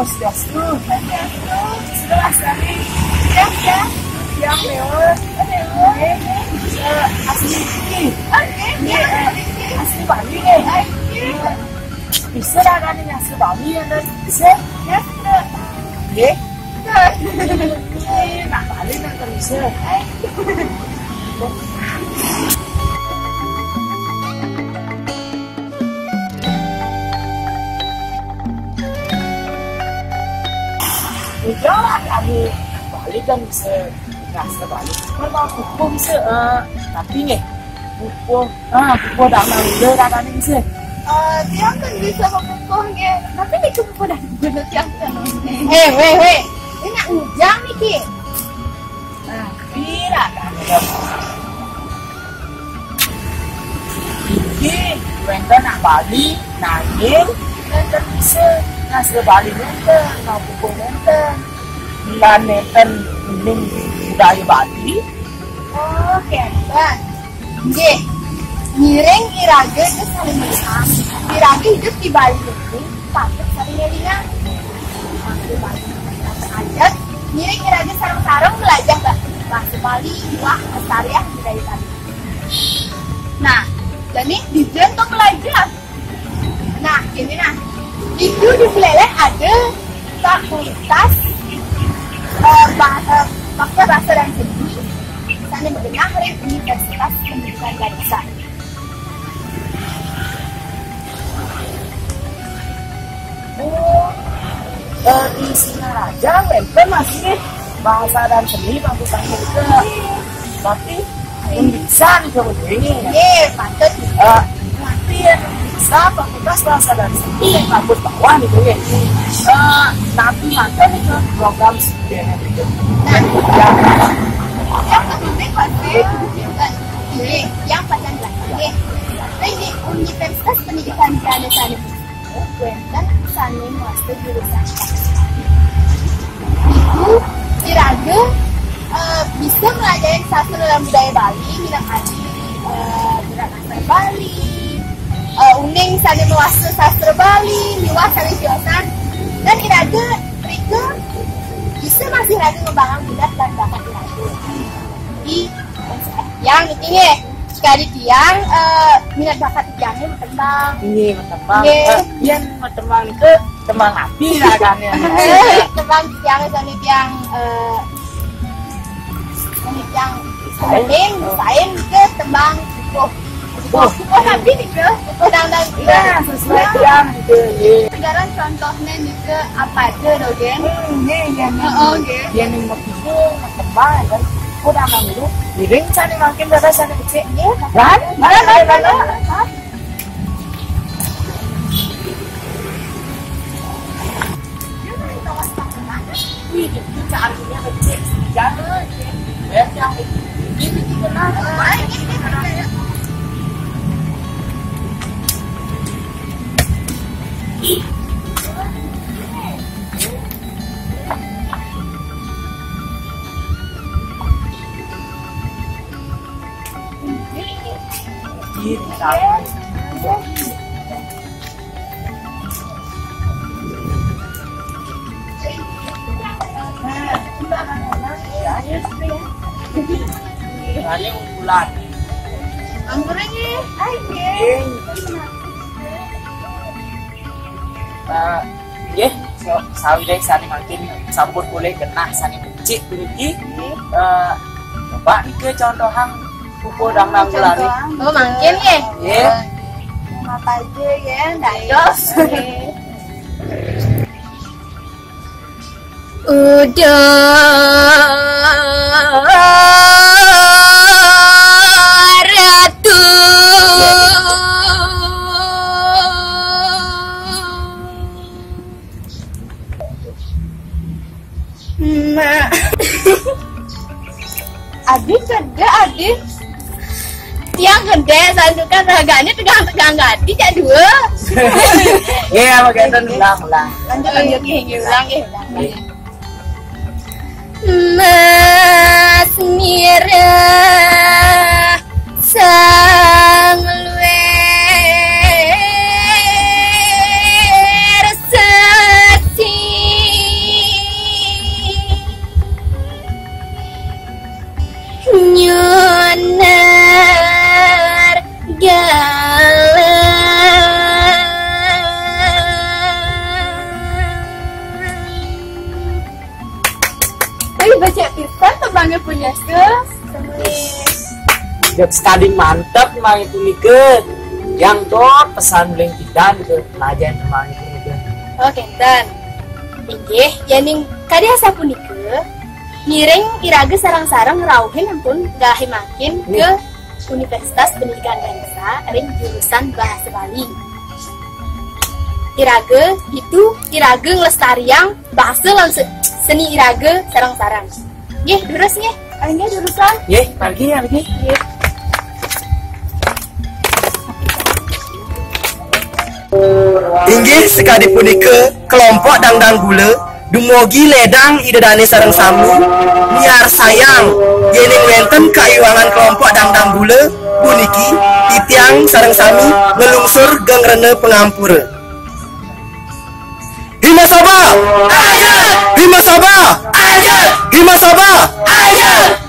Swastiastu. Setelah sekali. Ya. Yang lewat. Asli ini. Asli Bali nih. Bisa dah kan ini asli Bali ada bisa? Ya. Oke. Nak Bali nak bisa. Udah kami Bali kan bisa rasa Bali. Kalau kuku bisa tapi nih kuku dah nanggung dah kan bisa. Dia kan bisa mengukuhnya, tapi dia kuku dah guna tiang kan. Weh. Ini nak ujang nih ki. Nah, tidak kan. Ini wenda nak Bali, nangil, dan bisa nasi Bali nenten, nak kuku nenten. Bulan nenten mending budaya Bali. Oh, keren. Nggih. Miring Iraga itu saling menang. Iraga hidup di Bali ini, patut saling ngelingan. Masuk Bali aja. Miring Iraga sarung-sarung belajar bahasa Bali, wah kesariah budaya Bali. Nah, jadi dijen untuk belajar. Nah, ini itu di Peleleh ada fakultas bahasa dan seni. Sana berdengar Universitas Pendidikan Ganesha. Di Singaraja, wenten masih bahasa dan seni fakultas itu. Tapi bisa nih ini. Iya, patut. Tapi yang bisa fakultas bahasa dan seni fakultas bawah gitu ya. Tapi mantan itu program studinya gitu. Yang penting pasti ini yang paling lagi. Ini Universitas Pendidikan Ganesha itu wenten sani master jurusan itu Iraga bisa mempelajari sastra dan budaya Bali, minang adi gerak sastra Bali, uning sani mewasa sastra Bali, miwas sani siosan, dan Iraga Rika bisa masih lagi membangun minat dan bakat Iraga di yang intinya sekali tiang minat bakat tiangnya berkembang. Iya berkembang. Yang berkembang itu kembang api lah kan ya. Kembang tiang sama tiang penting sain ke tembang kukuh api nih ke dan Iya sesuai tiang gitu. sekarang contohnya juga apa aja dong gen? Iya Gen. Yang mau kukuh berkembang kan. Udah dulu miring sana makin berapa sana kecil ya kan mana wih itu caranya kecil jangan ya yang ini kenal Ini unggulan. Anggurnya, sawi deh sani makin sambut boleh kena sani becik dulu coba nih ke contohan kuku dan nanggulan. oh makin ya? Iya. Apa aja ya, dados. Udah ratu adik gede adik yang gede sandukan raganya tegang-tegang gadi cak dua. Iya begitu ulang. Lanjut ulang ya. Mas Mira sang luer sasi Jek sekali mantap mang itu nikah. Yang dot pesan beling kita ke najan mang itu nikah. Oh kenten. Inggih, yaning kadi asa punika mireng iraga sarang-sarang ngerauhin ampun gahe makin ke Universitas Pendidikan Bangsa ring jurusan Bahasa Bali. Iraga itu iraga ngelestariang bahasa lan seni iraga sarang-sarang. Nggih, terus nggih. Akhirnya jurusan. Nggih, pergi. Nggih. Inggih sekali punika kelompok dangdang gula dumugi ledang idedane sareng sami miar sayang yening wenten kaiwangan kelompok dangdang gula puniki titiang sareng sami ngelungsur geng rene pengampura. Hima Sabah! Ayat! Hima Sabah! Ayat! Hima Sabah! Ayat!